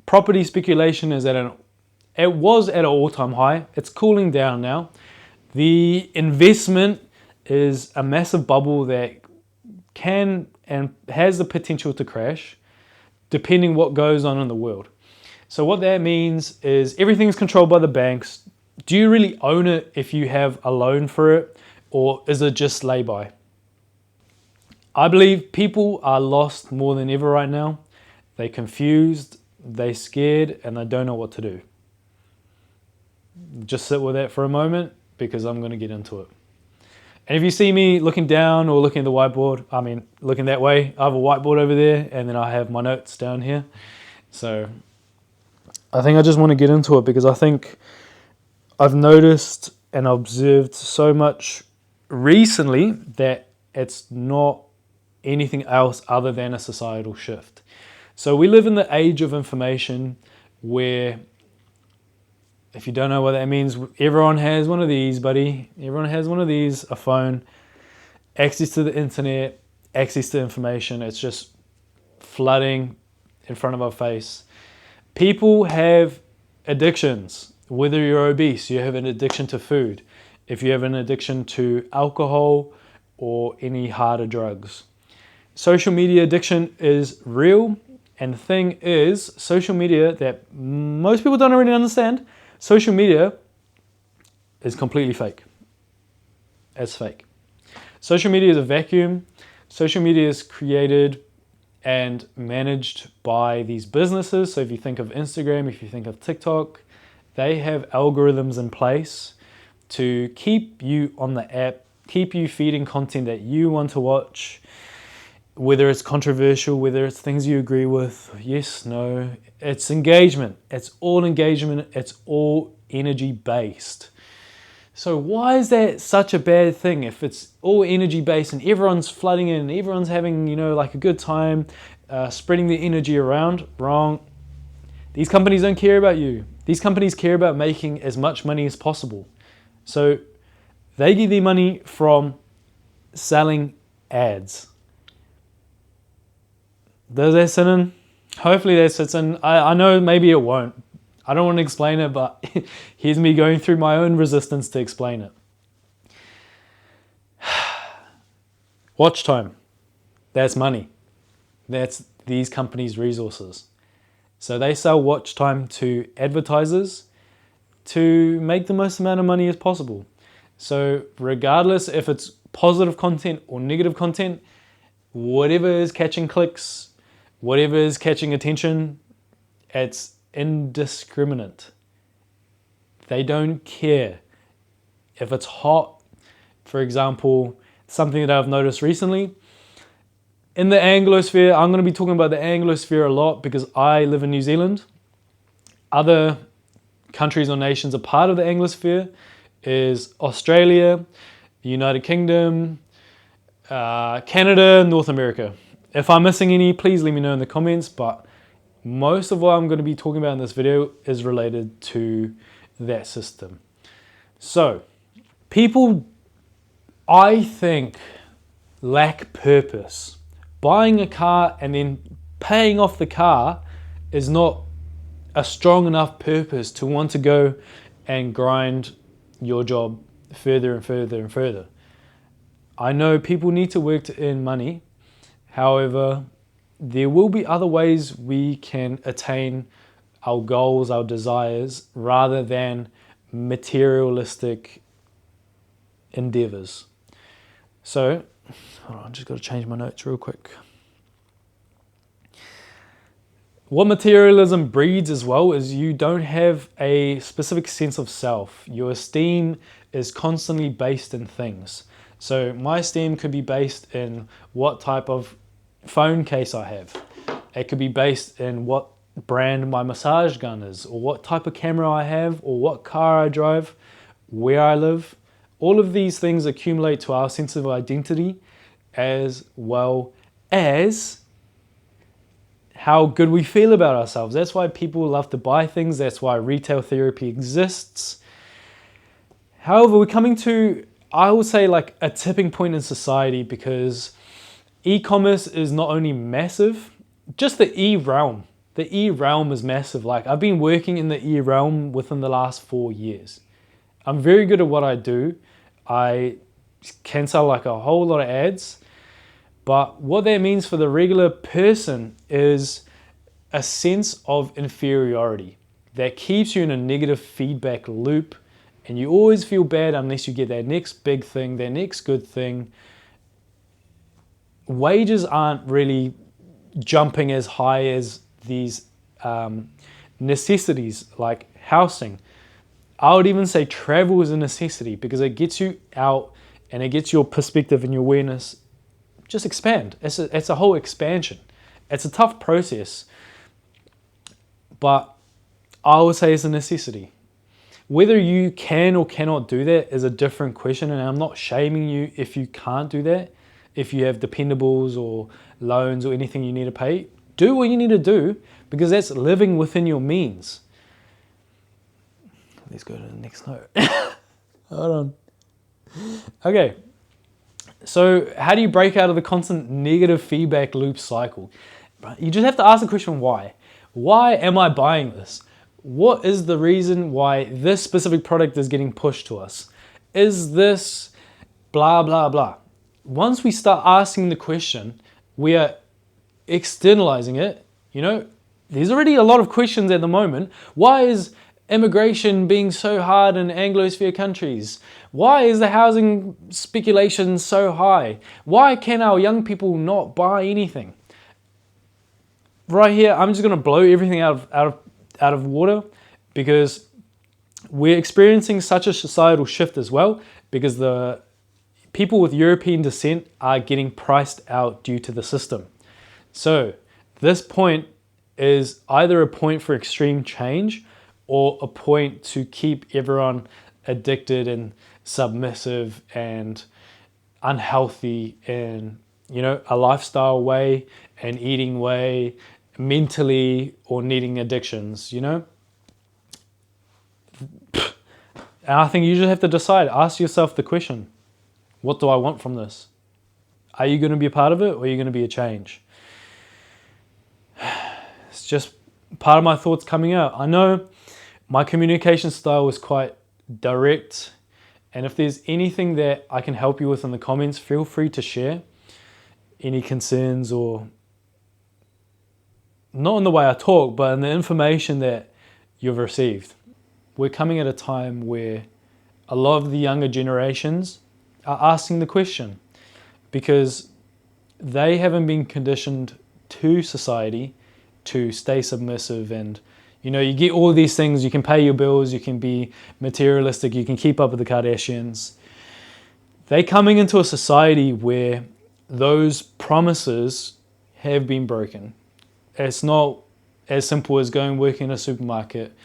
Property speculation is it was at an all-time high. It's cooling down now. The investment is a massive bubble that can and has the potential to crash depending what goes on in the world. So what that means is everything's controlled by the banks. Do you really own it if you have a loan for it, or is it just lay-by? I believe people are lost more than ever right now. They're confused, they're scared, and they don't know what to do. Just sit with that for a moment because I'm going to get into it. And if you see me looking down or looking at the whiteboard, I mean looking that way, I have a whiteboard over there and then I have my notes down here. So I think I just want to get into it because I think I've noticed and observed so much recently that it's not anything else other than a societal shift. So we live in the age of information where, if you don't know what that means, everyone has one of these, buddy. Everyone has one of these, a phone, access to the internet, access to information. It's just flooding in front of our face. People have addictions. Whether you're obese, you have an addiction to food. If you have an addiction to alcohol or any harder drugs. Social media addiction is real. And the thing is, social media that most people don't really understand, social media is completely fake. It's fake. Social media is a vacuum. Social media is created and managed by these businesses. So if you think of Instagram, if you think of TikTok, they have algorithms in place to keep you on the app, keep you feeding content that you want to watch, whether it's controversial, whether it's things you agree with, yes, no. It's engagement. It's all engagement. It's all energy based. So why is that such a bad thing if it's all energy based and everyone's flooding in, everyone's having, like a good time, spreading the energy around? Wrong. These companies don't care about you. These companies care about making as much money as possible. So they get their money from selling ads. Does that sit in? Hopefully that sits in. I know maybe it won't. I don't want to explain it, but here's me going through my own resistance to explain it. Watch time. That's money. That's these companies' resources. So they sell watch time to advertisers to make the most amount of money as possible. So regardless if it's positive content or negative content, whatever is catching clicks, whatever is catching attention, it's indiscriminate. They don't care. If it's hot, for example, something that I've noticed recently, in the Anglosphere, I'm going to be talking about the Anglosphere a lot because I live in New Zealand. Other countries or nations a part of the Anglosphere is Australia, the United Kingdom, Canada, North America. If I'm missing any, please let me know in the comments, but most of what I'm going to be talking about in this video is related to that system. So, people, I think, lack purpose. Buying a car and then paying off the car is not a strong enough purpose to want to go and grind your job further and further and further. I know people need to work to earn money. However, there will be other ways we can attain our goals, our desires, rather than materialistic endeavors. So, hold on, I just got to change my notes real quick. What materialism breeds as well is you don't have a specific sense of self. Your esteem is constantly based in things. So my esteem could be based in what type of phone case I have. It could be based in what brand my massage gun is, or what type of camera I have, or what car I drive, where I live. All of these things accumulate to our sense of identity as well as how good we feel about ourselves. That's why people love to buy things. That's why retail therapy exists. However, we're coming to, I would say, like a tipping point in society because e-commerce is not only massive, just the e-realm. the E realm is massive. Like, I've been working in the E realm within the last 4 years. I'm very good at what I do. I can sell like a whole lot of ads, but what that means for the regular person is a sense of inferiority that keeps you in a negative feedback loop, and you always feel bad unless you get that next big thing, that next good thing. Wages aren't really jumping as high as these necessities like housing. I would even say travel is a necessity because it gets you out and it gets your perspective and your awareness just expand. It's a whole expansion. It's a tough process, but I would say it's a necessity. Whether you can or cannot do that is a different question, and I'm not shaming you if you can't do that. If you have dependables or loans or anything you need to pay, do what you need to do because that's living within your means. Let's go to the next note. Hold on. Okay. So how do you break out of the constant negative feedback loop cycle? You just have to ask the question, why? Why am I buying this? What is the reason why this specific product is getting pushed to us? Is this blah, blah, blah? Once we start asking the question, we are externalizing it. You know, there's already a lot of questions at the moment. Why is immigration being so hard in Anglosphere countries? Why is the housing speculation so high? Why can our young people not buy anything? Right here, I'm just going to blow everything out of water because we're experiencing such a societal shift as well, because the people with European descent are getting priced out due to the system. So this point is either a point for extreme change or a point to keep everyone addicted and submissive and unhealthy in, you know, a lifestyle way, an eating way, mentally, or needing addictions, you know? And I think you just have to decide, ask yourself the question, what do I want from this? Are you going to be a part of it, or are you going to be a change? It's just part of my thoughts coming out. I know my communication style is quite direct, and if there's anything that I can help you with in the comments, feel free to share any concerns, or not in the way I talk, but in the information that you've received. We're coming at a time where a lot of the younger generations are asking the question because they haven't been conditioned to society to stay submissive, and you know, you get all these things, you can pay your bills, you can be materialistic, you can keep up with the Kardashians. They're coming into a society where those promises have been broken. It's not as simple as going work in a supermarket,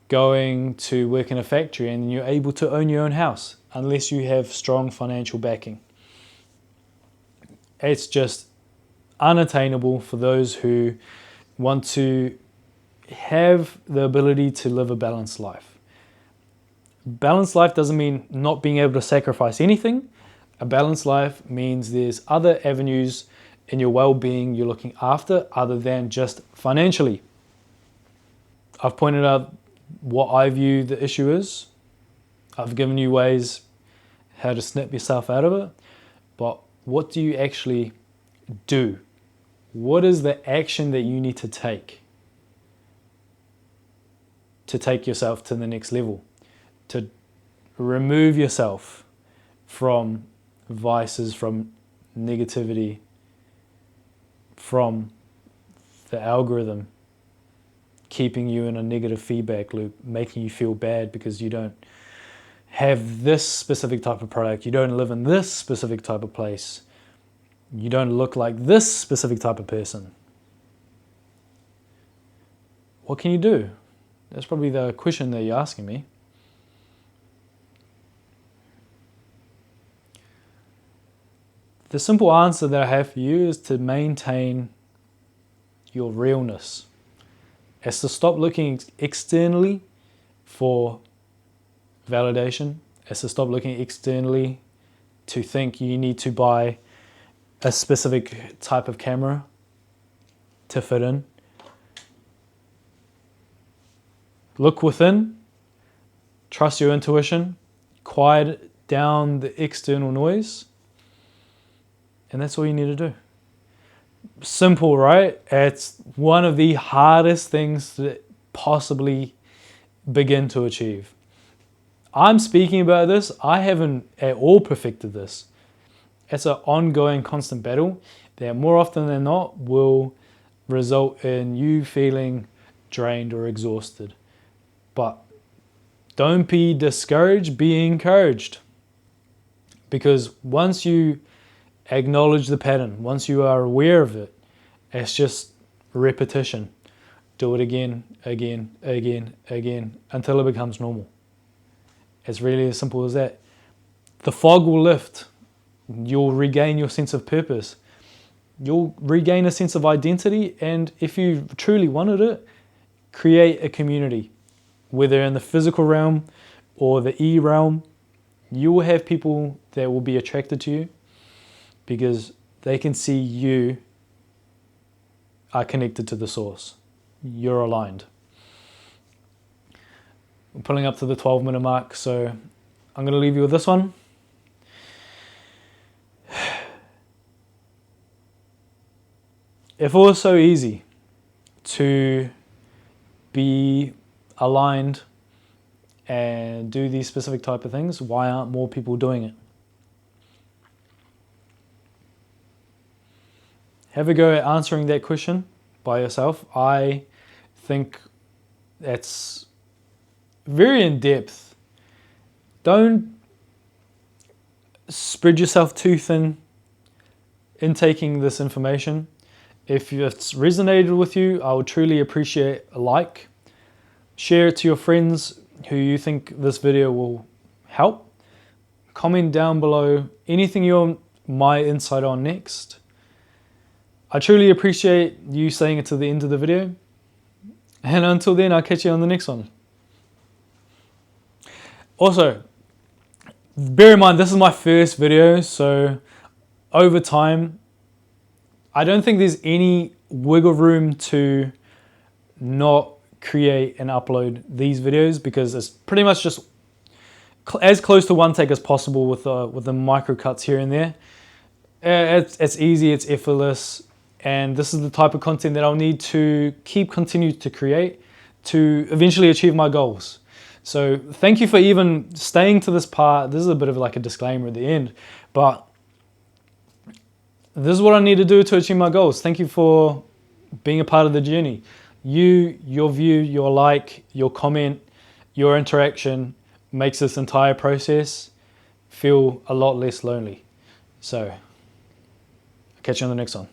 going to work in a factory, and you're able to own your own house unless you have strong financial backing. It's just unattainable for those who want to have the ability to live a balanced life. Balanced life doesn't mean not being able to sacrifice anything. A balanced life means there's other avenues in your well-being you're looking after other than just financially. I've pointed out what I view the issue is. I've given you ways how to snap yourself out of it, but what do you actually do? What is the action that you need to take yourself to the next level, to remove yourself from vices, from negativity, from the algorithm keeping you in a negative feedback loop, making you feel bad because you don't have this specific type of product, you don't live in this specific type of place, you don't look like this specific type of person. What can you do? That's probably the question that you're asking me. The simple answer that I have for you is to maintain your realness. It's to stop looking externally for validation. It's to stop looking externally to think you need to buy a specific type of camera to fit in. look within, trust your intuition, quiet down the external noise, and that's all you need to do. Simple, right? It's one of the hardest things to possibly begin to achieve. I'm speaking about this. I haven't at all perfected this. It's an ongoing, constant battle that more often than not will result in you feeling drained or exhausted. But don't be discouraged, be encouraged. Because once you acknowledge the pattern, once you are aware of it, it's just repetition. Do it again, again, again, again, until it becomes normal. It's really as simple as that. The fog will lift. You'll regain your sense of purpose. You'll regain a sense of identity, and if you truly wanted it, create a community. Whether in the physical realm or the E realm, you will have people that will be attracted to you because they can see you are connected to the source. You're aligned. We're pulling up to the 12-minute mark, so I'm going to leave you with this one. If it was so easy to be aligned and do these specific type of things, why aren't more people doing it? Have a go at answering that question by yourself. I think that's very in depth. Don't spread yourself too thin in taking this information. If it's resonated with you, I would truly appreciate a like. Share it to your friends who you think this video will help. Comment down below anything you want my insight on next. I truly appreciate you staying until the end of the video. And until then, I'll catch you on the next one. Also, bear in mind, this is my first video, so over time, I don't think there's any wiggle room to not create and upload these videos because it's pretty much just as close to one take as possible with the micro cuts here and there. It's easy, it's effortless, and this is the type of content that I'll need to continue to create to eventually achieve my goals. So thank you for even staying to this part. This is a bit of like a disclaimer at the end, but this is what I need to do to achieve my goals. Thank you for being a part of the journey. Your view, your like, your comment, your interaction makes this entire process feel a lot less lonely. So, I'll catch you on the next one.